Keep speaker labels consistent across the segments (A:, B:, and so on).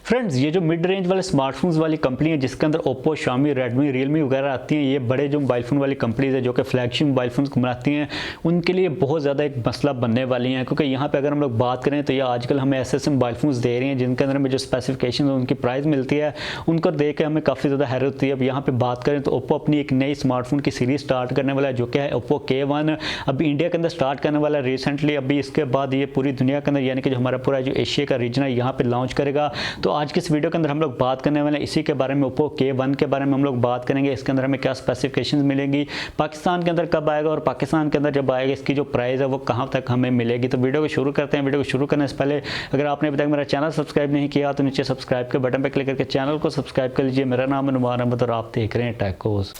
A: Friends, ये जो mid range वाले स्मार्टफोन्स वाली कंपनी है जिसके अंदर ओप्पो, शामी, रेडमी, रियलमी वगैरह आती हैं, ये बड़े जो मोबाइल फ़ोन वाली कंपनीज है जो कि फ्लैगशिप मोबाइल फ़ोन्स बनाती हैं, उनके लिए बहुत ज़्यादा एक मसला बनने वाली हैं। क्योंकि यहाँ पे अगर हम लोग बात करें तो ये आजकल हमें ऐसे मोबाइल फ़ोन्स दे रही हैं जिनके अंदर हमें जो स्पेसिफिकेशन उनकी प्राइस मिलती है उनको देख के हमें काफ़ी ज़्यादा हैरत होती है। अब यहाँ पर बात करें तो ओप्पो अपनी एक नई स्मार्टफोन की सीरीज़ स्टार्ट करने वाला है जो कि है ओप्पो K1। अभी इंडिया के अंदर स्टार्ट करने वाला है रिसेंटली। अभी इसके बाद ये पूरी दुनिया के अंदर यानी कि जो हमारा पूरा जो एशिया का रीजन है यहाँ पे लॉन्च करेगा। तो आज की इस वीडियो के अंदर हम लोग बात करने वाले इसी के बारे में, ओप्पो K1 के बारे में हम लोग बात करेंगे। इसके अंदर हमें क्या स्पेसिफिकेशंस मिलेंगी, पाकिस्तान के अंदर कब आएगा और पाकिस्तान के अंदर जब आएगा इसकी जो प्राइस है वो कहाँ तक हमें मिलेगी। तो वीडियो को शुरू करते हैं। वीडियो को शुरू करने से पहले अगर आपने अभी तक मेरा चैनल सब्सक्राइब नहीं किया तो नीचे सब्सक्राइब के बटन पर क्लिक करके चैनल को सब्सक्राइब कर लीजिए। मेरा नाम है नुमान अहमद और आप देख रहे हैं टेकहोज।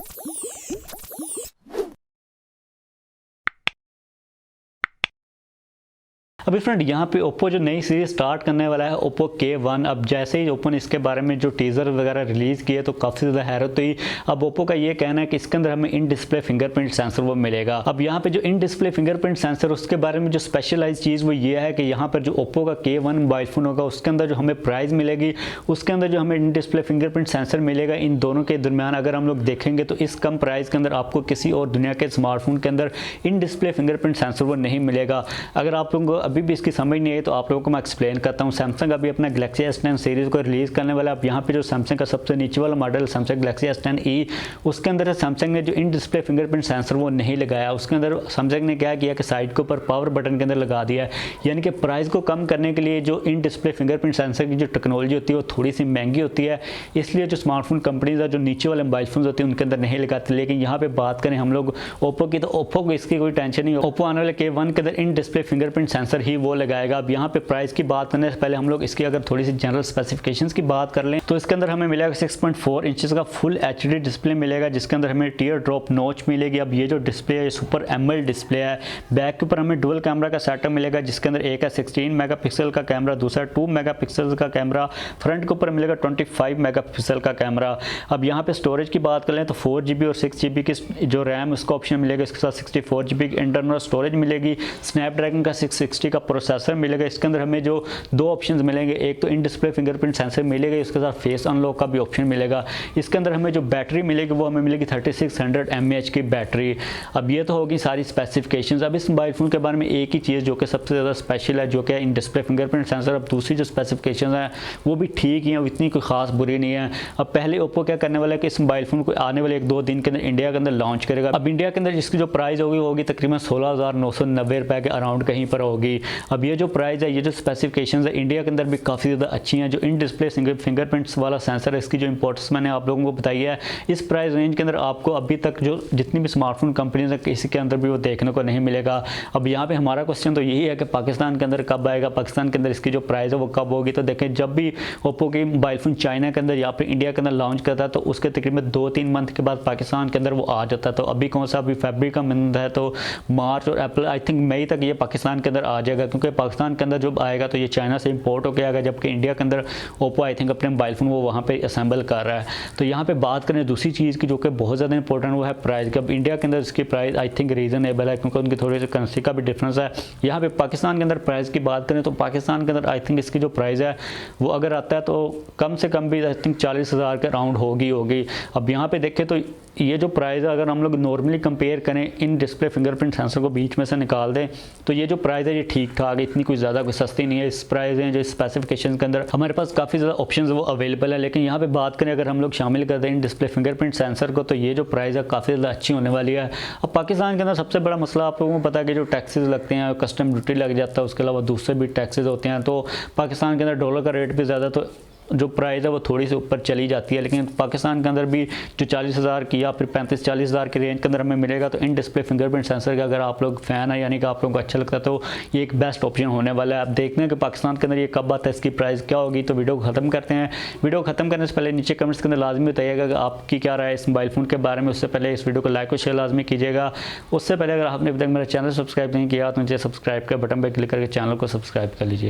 A: अभी फ्रेंड यहाँ पे ओप्पो जो नई सीरीज स्टार्ट करने वाला है ओप्पो K1। अब जैसे ही ओप्पो ने इसके बारे में जो टीज़र वगैरह रिलीज़ किए तो काफ़ी ज़्यादा हैरत हुई। अब ओप्पो का ये कहना है कि इसके अंदर हमें इन डिस्प्ले फिंगरप्रिंट सेंसर वो मिलेगा। अब यहाँ पे जो इन डिस्प्ले फिंगरप्रिंट सेंसर उसके बारे में जो स्पेशलाइज चीज़ वो ये है कि यहाँ पर जो ओप्पो का K1 मोबाइल फ़ोन होगा उसके अंदर जो हमें प्राइस मिलेगी उसके अंदर जो हमें इन डिस्प्ले फिंगरप्रिंट सेंसर मिलेगा, इन दोनों के दरमियान अगर हम लोग देखेंगे तो इस कम प्राइस के अंदर आपको किसी और दुनिया के स्मार्टफोन के अंदर इन डिस्प्ले फिंगरप्रिंट सेंसर वो नहीं मिलेगा। अगर आप लोगों को अभी भी इसकी समझ नहीं है तो आप लोगों को मैं एक्सप्लेन करता हूँ। सैमसंग अभी अपना गैलेक्सी S10 सीरीज़ को रिलीज़ करने वाला है। अब यहाँ पे जो सैमसंग का सबसे नीचे वाला मॉडल सैमसंग गैलेक्सी S10e उसके अंदर सैमसंग ने जो इन डिस्प्ले फिंगरप्रिंट सेंसर वो नहीं लगाया। उसके अंदर सैमसंग ने क्या किया कि साइड के ऊपर पावर बटन के अंदर लगा दिया है। यानी कि प्राइस को कम करने के लिए जो इन डिस्प्ले फिंगरप्रिंट सेंसर की जो टेक्नोलॉजी होती है वो थोड़ी सी महंगी होती है, इसलिए जो स्मार्टफोन कंपनीज है जो नीचे वाले मोबाइल फोन होते हैं उनके अंदर नहीं लगाते। लेकिन यहाँ पे बात करें हम लोग ओप्पो की तो ओप्पो को इसकी कोई टेंशन नहीं। ओप्पो आने वाले K1 के अंदर इन डिस्प्ले फिंगरप्रिंट सेंसर ही वो लगाएगा। अब यहाँ पे प्राइस की बात करने से पहले हम लोग इसकी अगर थोड़ी सी जनरल स्पेसिफिकेशंस की बात कर लें तो इसके अंदर हमें मिलेगा 6.4 इंचेस का फुल HD डिस्प्ले मिलेगा जिसके अंदर हमें टीयर ड्रॉप नॉच मिलेगी। अब ये जो डिस्प्ले है सुपर AMOLED डिस्प्ले है। बैक के ऊपर हमें डुअल कैमरा का सेटअप मिलेगा जिसके अंदर एक है 16 मेगापिक्सल का कैमरा, दूसरा 2 मेगापिक्सल का कैमरा, फ्रंट के ऊपर मिलेगा 25 मेगापिक्सल का कैमरा। अब यहाँ पे स्टोरेज की बात कर लें तो 4GB और 6GB की जो रैम उसका ऑप्शन मिलेगा, इसके साथ 64GB की इंटरनल स्टोरेज मिलेगी। स्नैपड्रैगन का 660 का प्रोसेसर मिलेगा। इसके अंदर हमें जो दो ऑप्शंस मिलेंगे, एक तो इन डिस्प्ले फिंगरप्रिंट सेंसर मिलेगा, इसके साथ फेस अनलॉक का भी ऑप्शन मिलेगा। इसके अंदर हमें जो बैटरी मिलेगी वो हमें मिलेगी 3600 mAh की बैटरी। अब ये तो होगी सारी स्पेसिफिकेशंस। अब इस मोबाइल फोन के बारे में एक ही चीज़ जो कि सबसे ज़्यादा स्पेशल है जो कि इन डिस्प्ले फिंगरप्रिंट सेंसर। अब दूसरी जो स्पेसिफिकेशन है वो भी ठीक ही है, इतनी कोई खास बुरी नहीं है। अब पहले ओप्पो क्या करने वाला है कि इस मोबाइल फोन को आने वाले 1-2 दिन के अंदर इंडिया के अंदर लॉन्च करेगा। अब इंडिया के अंदर जिसकी जो प्राइस होगी तकरीबन 16,990 रुपये के अराउंड कहीं पर होगी। अब ये जो प्राइस है, ये जो स्पेसिफिकेशन है इंडिया के अंदर भी काफ़ी ज़्यादा अच्छी हैं। जो इन डिस्प्ले फिंगरप्रिंट्स वाला सेंसर है इसकी जो इंपॉर्टेंस मैंने आप लोगों को बताई है, इस प्राइस रेंज के अंदर आपको अभी तक जो जितनी भी स्मार्टफोन कंपनीज है किसी के अंदर भी वो देखने को नहीं मिलेगा। अब यहाँ पे हमारा क्वेश्चन तो यही है कि पाकिस्तान के अंदर कब आएगा, पाकिस्तान के अंदर इसकी जो प्राइस है वो कब होगी। तो देखें, जब भी ओप्पो की मोबाइल फोन चाइना के अंदर या फिर इंडिया के अंदर लॉन्च करता है तो उसके तकरीबन 2-3 मंथ के बाद पाकिस्तान के अंदर वो आ जाता है। तो अभी कौन सा, अभी फरवरी का मंथ है तो मार्च और अप्रैल आई थिंक मई तक ये पाकिस्तान के अंदर आ जाएगा, क्योंकि पाकिस्तान के अंदर जब आएगा तो ये चाइना से इंपोर्ट होकर आएगा, जबकि इंडिया के अंदर ओप्पो आई थिंक अपने मोबाइल फोन वो वहाँ पे असेंबल कर रहा है। तो यहाँ पे बात करें दूसरी चीज़ की जो कि बहुत ज़्यादा इंपॉर्टेंट वो है प्राइस का। अब इंडिया के अंदर इसकी प्राइस आई थिंक रीजनेबल है क्योंकि उनकी थोड़ी सी करेंसी का भी डिफरेंस है। यहाँ पे पाकिस्तान के अंदर प्राइस की बात करें तो पाकिस्तान के अंदर आई थिंक इसकी जो प्राइस है वो अगर आता है तो कम से कम भी आई थिंक 40,000 के अराउंड होगी। अब यहाँ पे देखें तो ये जो प्राइस है अगर हम लोग नॉर्मली कंपेयर करें इन डिस्प्ले फिंगरप्रिंट सेंसर को बीच में से निकाल दें तो ये जो प्राइस है ये ठीक ठाक है, इतनी कोई ज़्यादा कोई सस्ती नहीं है। इस प्राइस है जो स्पेसिफिकेशन के अंदर हमारे पास काफ़ी ज़्यादा ऑप्शंस वो अवेलेबल है। लेकिन यहाँ पे बात करें अगर हम लोग शामिल कर दें इन डिस्प्ले फिंगरप्रिंट सेंसर को तो ये जो प्राइस है काफ़ी ज़्यादा अच्छी होने वाली है। अब पाकिस्तान के अंदर सबसे बड़ा मसला आप लोगों को पता है कि जो टैक्सेस लगते हैं, कस्टम ड्यूटी लग जाता है, उसके अलावा दूसरे भी टैक्सेस होते हैं। तो पाकिस्तान के अंदर डॉलर का रेट भी ज़्यादा, तो जो प्राइस है वो थोड़ी सी ऊपर चली जाती है। लेकिन पाकिस्तान के अंदर भी जो 40,000 की या फिर 35-40,000 की रेंज के अंदर हमें मिलेगा। तो इन डिस्प्ले फिंगरप्रिंट सेंसर का अगर आप लोग फ़ैन है यानी कि आप लोगों को अच्छा लगता है तो ये एक बेस्ट ऑप्शन होने वाला है। आप देखते हैं कि पाकिस्तान के अंदर ये कब आता है, इसकी प्राइस क्या होगी। तो वीडियो को ख़त्म करते हैं। वीडियो को ख़त्म करने से पहले नीचे कमेंट्स के अंदर लाजमी बताइएगा कि आपकी क्या राय है इस मोबाइल फ़ोन के बारे में। उससे पहले इस वीडियो को लाइक और शेयर लाजमी कीजिएगा। उससे पहले अगर आपने अभी तक मेरा चैनल सब्सक्राइब नहीं किया तो नीचे सब्सक्राइब के बटन पर क्लिक करके चैनल को सब्सक्राइब कर लीजिए।